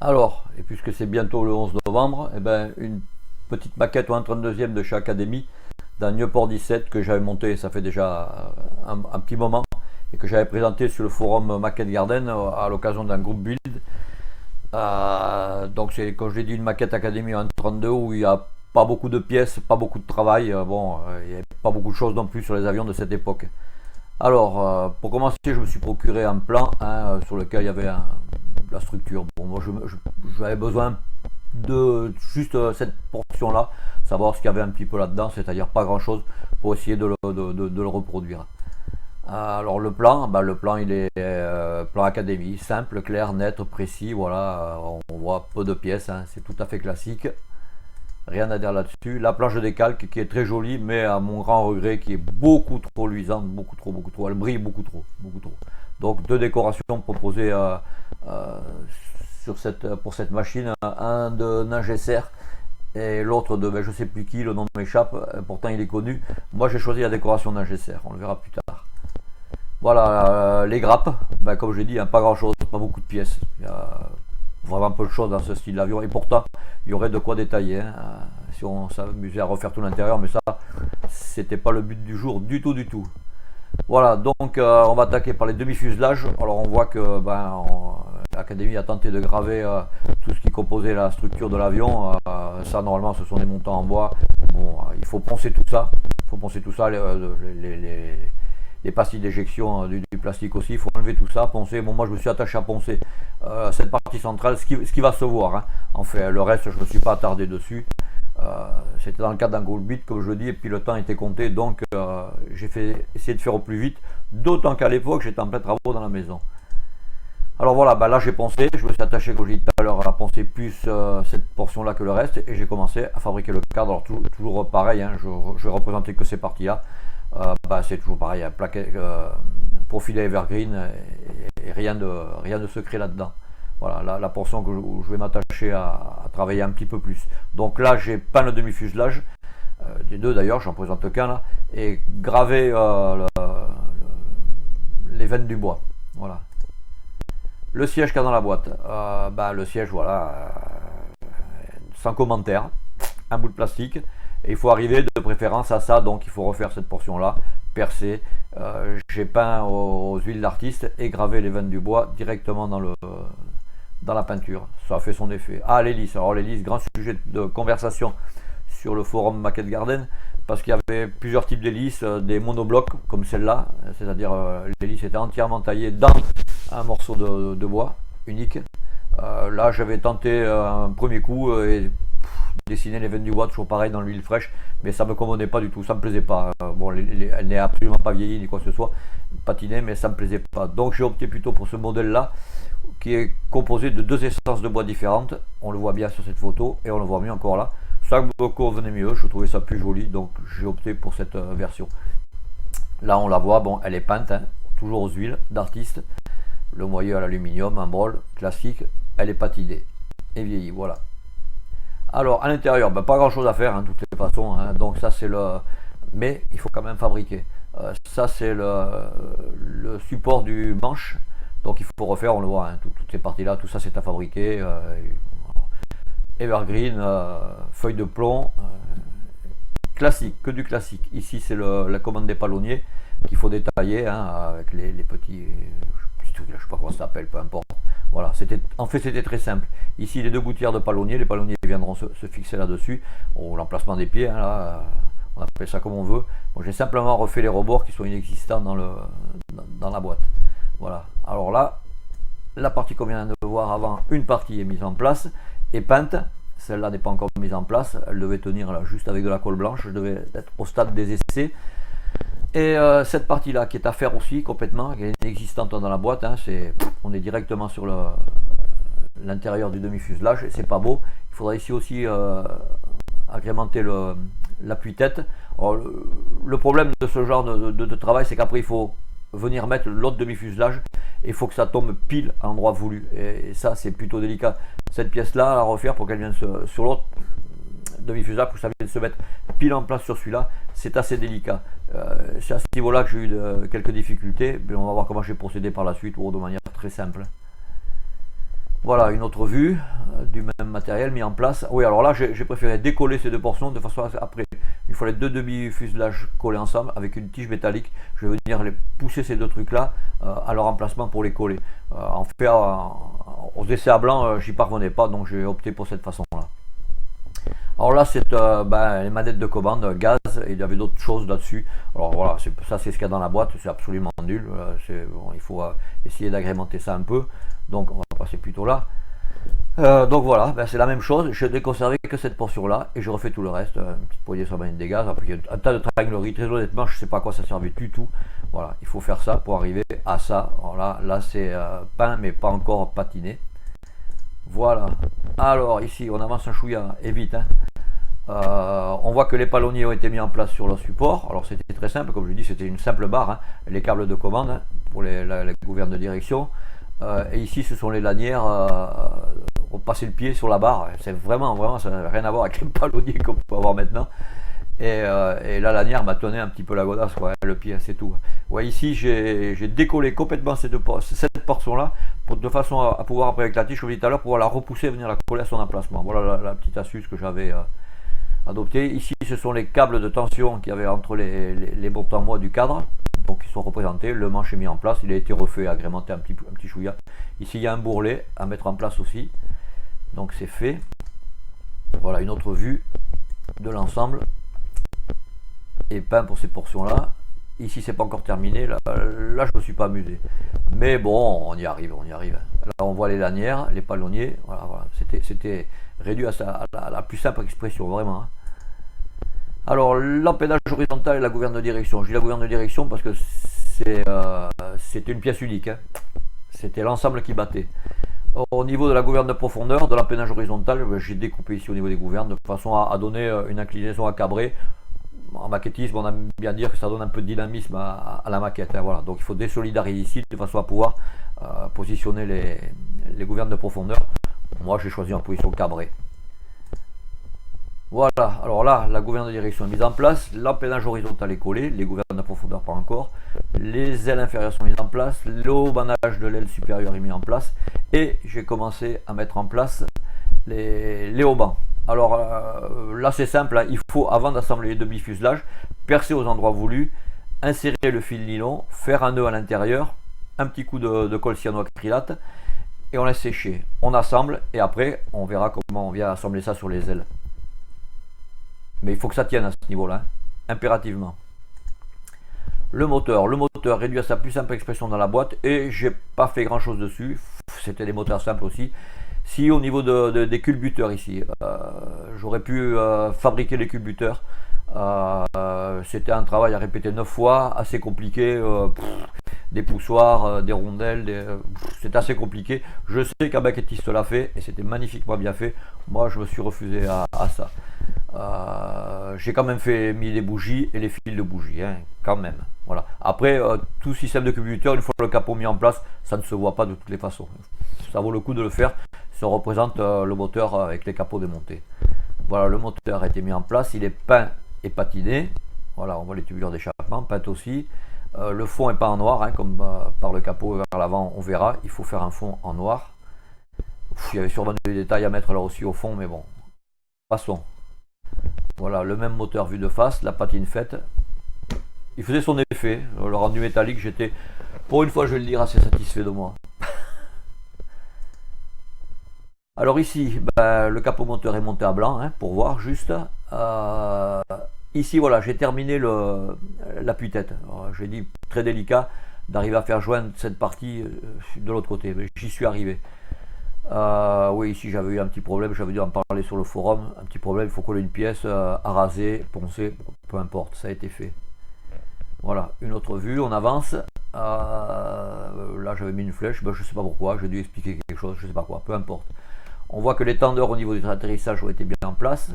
Alors, et puisque c'est bientôt le 11 novembre, une petite maquette ou un 32e de chez Academy d'un Nieuport 17 que j'avais monté, ça fait déjà un petit moment, et que j'avais présenté sur le forum Maquette Garden à l'occasion d'un groupe build. Donc c'est, comme je l'ai dit, une maquette Academy en 32 où il n'y a pas beaucoup de pièces, pas beaucoup de travail. Il n'y a pas beaucoup de choses non plus sur les avions de cette époque. Alors, pour commencer, je me suis procuré un plan sur lequel il y avait la structure. Bon, moi, j'avais besoin de juste cette portion-là, savoir ce qu'il y avait un petit peu là-dedans, c'est-à-dire pas grand-chose, pour essayer de le reproduire. Alors le plan il est plan académie, simple, clair, net, précis, voilà, on voit peu de pièces, c'est tout à fait classique, rien à dire là-dessus. La planche de décalque qui est très jolie, mais à mon grand regret qui est beaucoup trop luisante, beaucoup trop, elle brille beaucoup trop. Donc deux décorations proposées pour cette machine, un de Ningesser et l'autre de je sais plus qui, le nom m'échappe, pourtant il est connu. Moi j'ai choisi la décoration Ningesser, on le verra plus tard. Voilà, les grappes, comme j'ai dit, pas grand chose, pas beaucoup de pièces. Il y a vraiment peu de choses dans ce style d'avion. Et pourtant, il y aurait de quoi détailler si on s'amusait à refaire tout l'intérieur. Mais ça, c'était pas le but du jour, du tout. Voilà, donc on va attaquer par les demi-fuselages. Alors on voit que l'Académie a tenté de graver tout ce qui composait la structure de l'avion. Ça, normalement, ce sont des montants en bois. Bon, il faut poncer tout ça. Les pastilles d'éjection du plastique aussi, il faut enlever tout ça, poncer. Bon, moi je me suis attaché à poncer cette partie centrale, ce qui va se voir. En fait, le reste, je ne me suis pas attardé dessus. C'était dans le cadre d'un goal beat, comme je le dis, et puis le temps était compté, donc j'ai essayé de faire au plus vite, d'autant qu'à l'époque, j'étais en plein travaux dans la maison. Alors voilà, là j'ai poncé, je me suis attaché, comme je l'ai dit tout à l'heure, à poncer plus cette portion-là que le reste, et j'ai commencé à fabriquer le cadre. Alors toujours pareil, je vais représenter que ces parties-là. C'est toujours pareil, un plaquet profilé evergreen et rien de secret là-dedans. Voilà la portion où je vais m'attacher à travailler un petit peu plus. Donc là j'ai peint le demi-fuselage, des deux d'ailleurs, j'en présente qu'un là, et gravé les veines du bois. Voilà. Le siège qu'il y a dans la boîte, le siège, voilà, sans commentaire, un bout de plastique. Et il faut arriver de préférence à ça, donc il faut refaire cette portion là, percer. J'ai peint aux huiles d'artiste et gravé les veines du bois directement dans la peinture. Ça a fait son effet. L'hélice. Alors l'hélice, grand sujet de conversation sur le forum Maquette Garden, parce qu'il y avait plusieurs types d'hélices, des monoblocs comme celle-là, c'est-à-dire l'hélice était entièrement taillée dans un morceau de bois unique. Là j'avais tenté un premier coup et dessiner les veines du bois, toujours pareil dans l'huile fraîche, mais ça me convenait pas du tout, ça me plaisait pas. Elle n'est absolument pas vieillie ni quoi que ce soit, patinée, mais ça me plaisait pas. Donc j'ai opté plutôt pour ce modèle là, qui est composé de deux essences de bois différentes. On le voit bien sur cette photo et on le voit mieux encore là. Ça me convenait mieux, je trouvais ça plus joli, donc j'ai opté pour cette version. Là on la voit, bon, elle est peinte, toujours aux huiles d'artiste, le moyeu à l'aluminium, un brol classique, elle est patinée et vieillie, voilà. Alors à l'intérieur, pas grand chose à faire, de toutes les façons, donc ça c'est mais il faut quand même fabriquer. Ça c'est le support du manche, donc il faut refaire, on le voit, toutes ces parties là, tout ça c'est à fabriquer. Evergreen, feuille de plomb, classique, que du classique. Ici c'est la commande des palonniers qu'il faut détailler avec les petits, je ne sais pas comment ça s'appelle, peu importe. Voilà, en fait c'était très simple. Ici les deux gouttières de palonniers, les palonniers viendront se fixer là-dessus, au l'emplacement des pieds, là, on appelle ça comme on veut. Bon, j'ai simplement refait les rebords qui sont inexistants dans la boîte. Voilà, alors là, la partie qu'on vient de voir avant, une partie est mise en place et peinte. Celle-là n'est pas encore mise en place, elle devait tenir là, juste avec de la colle blanche, je devais être au stade des essais. Et cette partie là qui est à faire aussi complètement, qui est inexistante dans la boîte, on est directement sur l'intérieur du demi-fuselage et c'est pas beau. Il faudra ici aussi agrémenter l'appui-tête. Le problème de ce genre de travail, c'est qu'après il faut venir mettre l'autre demi-fuselage et il faut que ça tombe pile à l'endroit voulu, et ça c'est plutôt délicat. Cette pièce là à la refaire pour qu'elle vienne sur l'autre demi-fuselage, pour que ça vienne se mettre pile en place sur celui-là, c'est assez délicat. C'est à ce niveau là que j'ai eu quelques difficultés, mais on va voir comment j'ai procédé par la suite, ou de manière très simple. Voilà une autre vue du même matériel mis en place. Oui, alors là j'ai préféré décoller ces deux portions de façon à, après, une fois les deux demi-fuselages collés ensemble avec une tige métallique, je vais venir les pousser ces deux trucs là à leur emplacement pour les coller. En fait, aux essais à blanc, j'y parvenais pas, donc j'ai opté pour cette façon là. Alors là, c'est les manettes de commande gaz, et il y avait d'autres choses là-dessus. Alors voilà, ça c'est ce qu'il y a dans la boîte, c'est absolument nul. Bon, il faut essayer d'agrémenter ça un peu. Donc on va passer plutôt là. Donc voilà, c'est la même chose. Je n'ai conservé que cette portion-là et je refais tout le reste. Une petite poignée sur la manette de gaz, après il y a un tas de trianglerie. Très honnêtement, je ne sais pas à quoi ça servait du tout. Voilà, il faut faire ça pour arriver à ça. Alors là c'est peint mais pas encore patiné. Voilà. Alors ici, on avance un chouïa et vite. Hein. On voit que les palonniers ont été mis en place sur le support. Alors c'était très simple, comme je dis, c'était une simple barre, hein, les câbles de commande hein, pour les gouvernes de direction. Et ici, ce sont les lanières. On passait le pied sur la barre. C'est vraiment, ça n'a rien à voir avec les palonniers qu'on peut avoir maintenant. Et la lanière m'a tenu un petit peu la godasse, quoi, le pied, c'est tout. Ouais, ici, j'ai décollé complètement cette portion-là, de façon à pouvoir, après avec la tige, comme je disais tout à l'heure, pouvoir la repousser et venir la coller à son emplacement. Voilà la petite astuce que j'avais adoptée. Ici, ce sont les câbles de tension qu'il y avait entre les boutons en bois du cadre. Donc, ils sont représentés. Le manche est mis en place. Il a été refait, agrémenté un petit chouïa. Ici, il y a un bourrelet à mettre en place aussi. Donc, c'est fait. Voilà une autre vue de l'ensemble. Et peint pour ces portions là. Ici c'est pas encore terminé, là je me suis pas amusé, mais bon on y arrive. Là on voit les lanières, les palonniers, voilà. C'était réduit à la plus simple expression, vraiment hein. Alors l'empennage horizontal et la gouverne de direction, je dis la gouverne de direction parce que c'était une pièce unique hein. C'était l'ensemble qui battait. Au niveau de la gouverne de profondeur, de l'empennage horizontal, j'ai découpé ici au niveau des gouvernes de façon à donner une inclinaison à cabrer. En maquettisme, on aime bien dire que ça donne un peu de dynamisme à la maquette. Hein, voilà. Donc il faut désolidariser ici de façon à pouvoir positionner les gouvernes de profondeur. Moi j'ai choisi en position cabrée. Voilà, alors là, la gouverne de direction est mise en place, l'empennage horizontal est collé, les gouvernes de profondeur pas encore, les ailes inférieures sont mises en place, le haubanage de l'aile supérieure est mis en place, et j'ai commencé à mettre en place les haubans. Alors là c'est simple, hein, il faut avant d'assembler les demi-fuselages, percer aux endroits voulus, insérer le fil nylon, faire un nœud à l'intérieur, un petit coup de colle cyanoacrylate et on laisse sécher. On assemble et après on verra comment on vient assembler ça sur les ailes. Mais il faut que ça tienne à ce niveau-là, hein, impérativement. Le moteur réduit à sa plus simple expression dans la boîte et j'ai pas fait grand chose dessus, c'était des moteurs simples aussi. Si au niveau des culbuteurs ici, j'aurais pu fabriquer les culbuteurs, c'était un travail à répéter 9 fois, assez compliqué, des poussoirs, des rondelles, c'est assez compliqué. Je sais qu'un maquettiste l'a fait et c'était magnifiquement bien fait. Moi je me suis refusé à ça. J'ai quand même mis les bougies et les fils de bougies, hein, quand même. Voilà. Après, tout système de culbuteur, une fois le capot mis en place, ça ne se voit pas de toutes les façons. Ça vaut le coup de le faire. Ça représente le moteur avec les capots démontés. Voilà, le moteur a été mis en place, il est peint et patiné. Voilà, on voit les tubulures d'échappement, peintes aussi. Le fond est pas en noir, hein, comme par le capot vers l'avant, on verra. Il faut faire un fond en noir. Il y avait sûrement des détails à mettre là aussi au fond, mais bon. Passons. Voilà, le même moteur vu de face, la patine faite. Il faisait son effet. Le rendu métallique, j'étais, pour une fois, je vais le dire, assez satisfait de moi. Alors ici, le capot moteur est monté à blanc, hein, pour voir juste. Ici, voilà, j'ai terminé l'appui-tête. J'ai dit, très délicat d'arriver à faire joindre cette partie de l'autre côté. Mais j'y suis arrivé. Oui, ici j'avais eu un petit problème, j'avais dû en parler sur le forum. Un petit problème, il faut coller une pièce à raser, poncer, peu importe, ça a été fait. Voilà, une autre vue, on avance. Là j'avais mis une flèche, je sais pas pourquoi, j'ai dû expliquer quelque chose, je sais pas quoi, peu importe. On voit que les tendeurs au niveau du atterrissage ont été bien en place.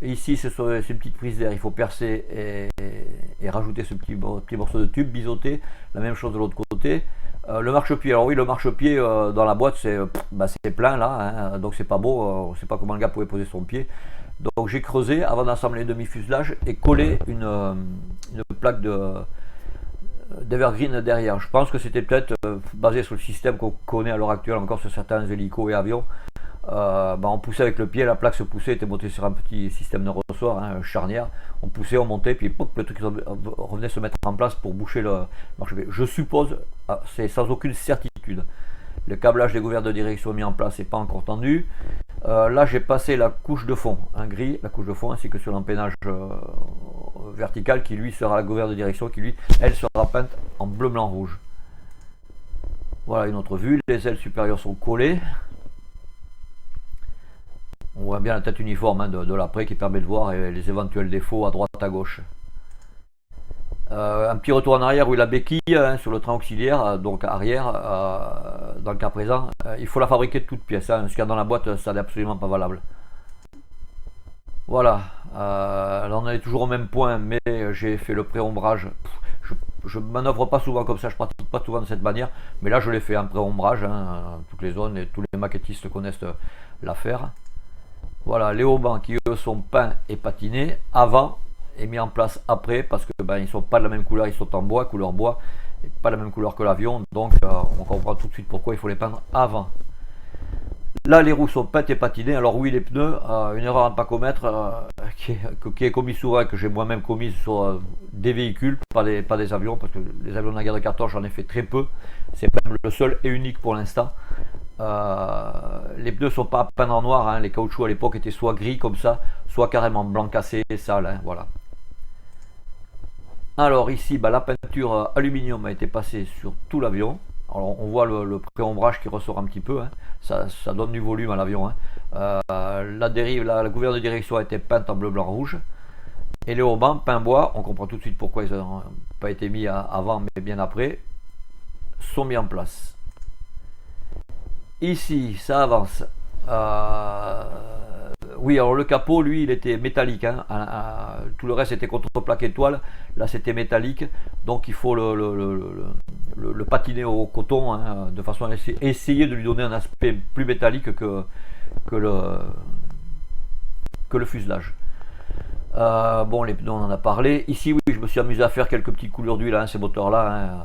Et ici, ce sont ces petites prises d'air, il faut percer et rajouter ce petit morceau de tube, biseauté. La même chose de l'autre côté. Le marchepied, alors oui, le marchepied dans la boîte, c'est plein là, hein, donc c'est pas beau, on ne sait pas comment le gars pouvait poser son pied. Donc j'ai creusé avant d'assembler les demi-fuselages et collé une plaque d'Evergreen derrière. Je pense que c'était peut-être basé sur le système qu'on connaît à l'heure actuelle encore sur certains hélicos et avions. on poussait avec le pied, la plaque se poussait, était montée sur un petit système de ressort, hein, charnière. On poussait, on montait, puis pop, le truc revenait se mettre en place pour boucher le marchepied. Je suppose, c'est sans aucune certitude. Le câblage des gouvernes de direction mis en place n'est pas encore tendu. Là, j'ai passé la couche de fond, un gris, la couche de fond, ainsi que sur l'empennage vertical, qui lui sera la gouverne de direction, qui lui, elle sera peinte en bleu, blanc, rouge. Voilà une autre vue. Les ailes supérieures sont collées. On voit bien la tête uniforme, hein, de l'après, qui permet de voir les éventuels défauts à droite, à gauche. Un petit retour en arrière, où la béquille, hein, sur le train auxiliaire, donc arrière, dans le cas présent, il faut la fabriquer de toutes pièces, hein, ce qu'il y a dans la boîte, ça n'est absolument pas valable. Voilà, là on est toujours au même point, mais j'ai fait le pré-ombrage. Je ne manœuvre pas souvent comme ça, je pratique pas souvent de cette manière, mais là je l'ai fait en pré-ombrage, hein, toutes les zones, et tous les maquettistes connaissent l'affaire. Voilà, les haubans qui eux sont peints et patinés avant et mis en place après, parce que ils ne sont pas de la même couleur, ils sont en bois, couleur bois, et pas la même couleur que l'avion, donc on comprend tout de suite pourquoi il faut les peindre avant. Là, les roues sont peintes et patinées. Alors oui, les pneus, une erreur à ne pas commettre, qui est commise souvent, et que j'ai moi-même commise sur des véhicules, pas des avions, parce que les avions de la guerre de 14, j'en ai fait très peu. C'est même le seul et unique pour l'instant. Les pneus ne sont pas peints en noir, hein. Les caoutchoucs à l'époque étaient soit gris comme ça, soit carrément blanc cassé, sale, hein, voilà. Alors ici, la peinture aluminium a été passée sur tout l'avion. Alors on voit le pré-ombrage qui ressort un petit peu, hein. Ça donne du volume à l'avion, hein. La dérive, la gouverne de direction a été peinte en bleu, blanc, rouge. Et les haubans peints bois, on comprend tout de suite pourquoi ils n'ont pas été mis avant, mais bien après, sont mis en place. Ici, ça avance. Oui, alors le capot, lui, il était métallique, hein. Tout le reste était contreplaqué de toile. Là, c'était métallique. Donc, il faut le patiner au coton, hein, de façon à essayer de lui donner un aspect plus métallique que le fuselage. Bon, les pneus, on en a parlé. Ici, oui, je me suis amusé à faire quelques petites coulures d'huile, hein, ces moteurs-là, hein.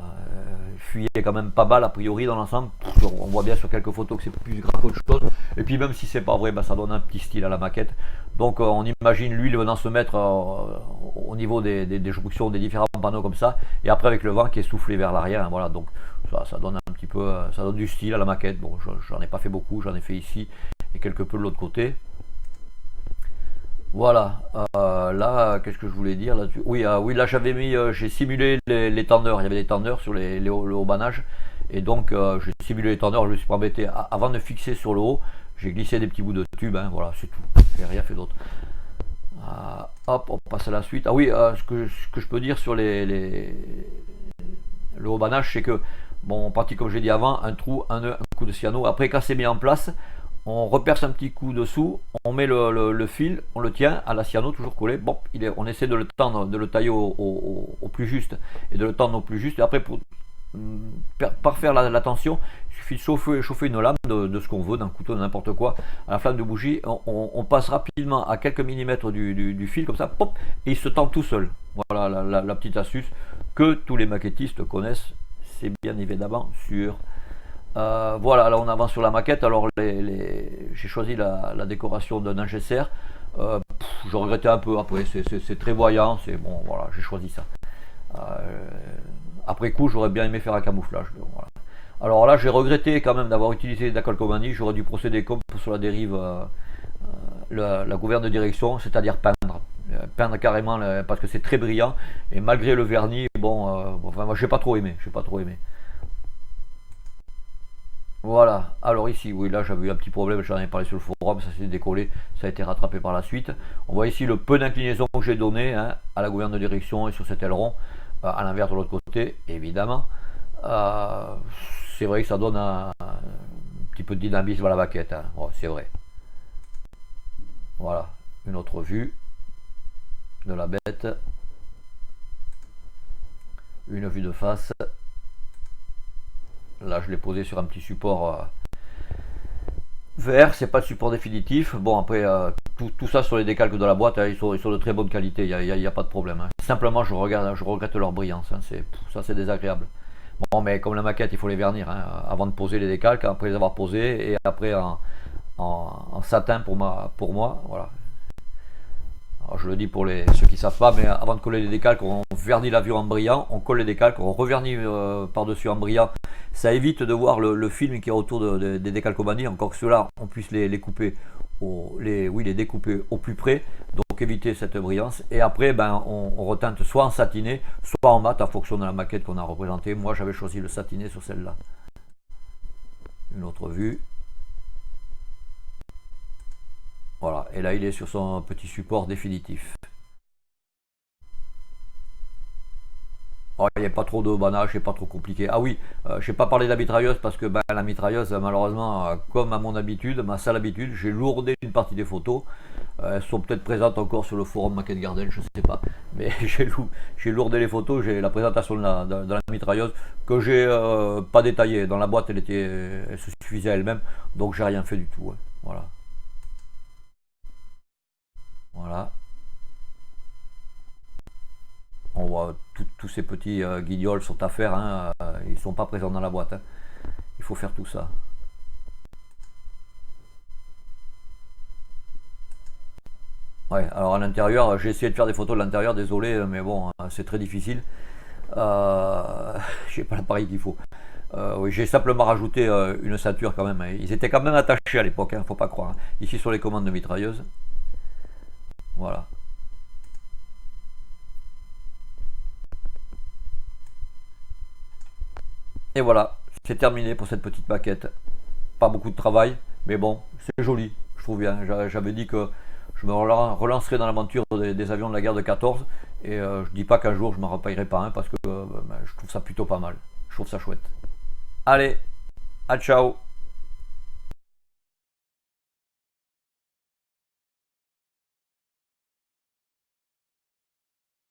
Fuyait quand même pas mal a priori dans l'ensemble. On voit bien sur quelques photos que c'est plus grave qu'autre chose. Et puis même si c'est pas vrai, ça donne un petit style à la maquette. Donc on imagine l'huile venant se mettre au niveau des jonctions des différents panneaux comme ça. Et après avec le vent qui est soufflé vers l'arrière. Hein, voilà, donc ça donne un petit peu, ça donne du style à la maquette. Bon, j'en ai pas fait beaucoup, j'en ai fait ici et quelque peu de l'autre côté. Voilà, là, qu'est-ce que je voulais dire là-dessus? Oui, là j'avais mis, j'ai simulé les tendeurs, il y avait des tendeurs sur le haubanage, et donc j'ai simulé les tendeurs, je me suis pas embêté, avant de fixer sur le haut, j'ai glissé des petits bouts de tube, hein, voilà, c'est tout, j'ai rien fait d'autre. Hop, on passe à la suite. Ah oui, ce que je peux dire sur le haubanage, c'est que, bon, on partit comme j'ai dit avant, un trou, un nœud, un coup de cyano, après quand c'est mis en place, on reperce un petit coup dessous, on met le fil, on le tient à la cyano toujours collé, bon, on essaie de le tendre, de le tailler au plus juste et de le tendre au plus juste. Et après, pour parfaire la tension, il suffit de chauffer une lame de ce qu'on veut, d'un couteau, de n'importe quoi, à la flamme de bougie. On passe rapidement à quelques millimètres du fil, comme ça, pop, et il se tend tout seul. Voilà la petite astuce que tous les maquettistes connaissent, c'est bien évidemment sûr. Voilà, là on avance sur la maquette. Alors j'ai choisi la décoration d'un GSR. Je regrettais un peu après, c'est très voyant, c'est bon, voilà, j'ai choisi ça. Après coup, j'aurais bien aimé faire un camouflage. Voilà. Alors là, j'ai regretté quand même d'avoir utilisé la calcomanie. J'aurais dû procéder comme sur la dérive, la gouverne de direction, c'est-à-dire peindre carrément, parce que c'est très brillant. Et malgré le vernis, bon, enfin, moi j'ai pas trop aimé, Voilà, alors ici, oui, là j'avais eu un petit problème, j'en ai parlé sur le forum, ça s'est décollé, ça a été rattrapé par la suite. On voit ici le peu d'inclinaison que j'ai donné, hein, à la gouverne de direction et sur cet aileron, à l'inverse de l'autre côté, évidemment. C'est vrai que ça donne un petit peu de dynamisme à la maquette, hein. Oh, c'est vrai. Voilà, une autre vue de la bête, une vue de face. Là, je l'ai posé sur un petit support vert, c'est pas le support définitif. Bon, après, tout ça sur les décalques de la boîte, hein, ils sont de très bonne qualité, il n'y a pas de problème, hein. Simplement, je regrette leur brillance, hein, ça c'est désagréable. Bon, mais comme la maquette, il faut les vernir, hein, avant de poser les décalques, après les avoir posés, et après en satin pour moi. Voilà. Alors, je le dis pour ceux qui ne savent pas, mais avant de coller les décalques, on vernit l'avion en brillant, on colle les décalques, on revernit par-dessus en brillant. Ça évite de voir le film qui est autour des décalcomanies, encore que ceux-là, on puisse les couper, les découper au plus près, donc éviter cette brillance. Et après, ben, on reteinte soit en satiné, soit en mat, en fonction de la maquette qu'on a représentée. Moi, j'avais choisi le satiné sur celle-là. Une autre vue. Voilà, et là il est sur son petit support définitif. Oh, il n'y a pas trop de banage, c'est pas trop compliqué. Ah oui, je n'ai pas parlé de la mitrailleuse parce que ben, la mitrailleuse, malheureusement, comme à mon habitude, ma sale habitude, j'ai lourdé une partie des photos. Elles sont peut-être présentes encore sur le forum Maquette Garden, je ne sais pas. Mais j'ai lourdé les photos, j'ai la présentation de la mitrailleuse que j'ai pas détaillée. Dans la boîte, elle se suffisait à elle-même, donc j'ai rien fait du tout. Ouais. Voilà. Voilà. On voit tous ces petits guignols sont à faire, hein, ils ne sont pas présents dans la boîte. Hein. Il faut faire tout ça. Ouais, alors à l'intérieur, j'ai essayé de faire des photos de l'intérieur, désolé, mais bon, c'est très difficile. J'ai pas l'appareil qu'il faut. Oui, j'ai simplement rajouté une ceinture quand même. Ils étaient quand même attachés à l'époque, hein, faut pas croire. Hein. Ici sur les commandes de mitrailleuse. Voilà. Et voilà, c'est terminé pour cette petite maquette. Pas beaucoup de travail, mais bon, c'est joli, je trouve bien. J'avais dit que je me relancerai dans l'aventure des avions de la guerre de 14, et je dis pas qu'un jour je m'en repayerai pas un, parce que ben, je trouve ça plutôt pas mal. Je trouve ça chouette. Allez, à ciao.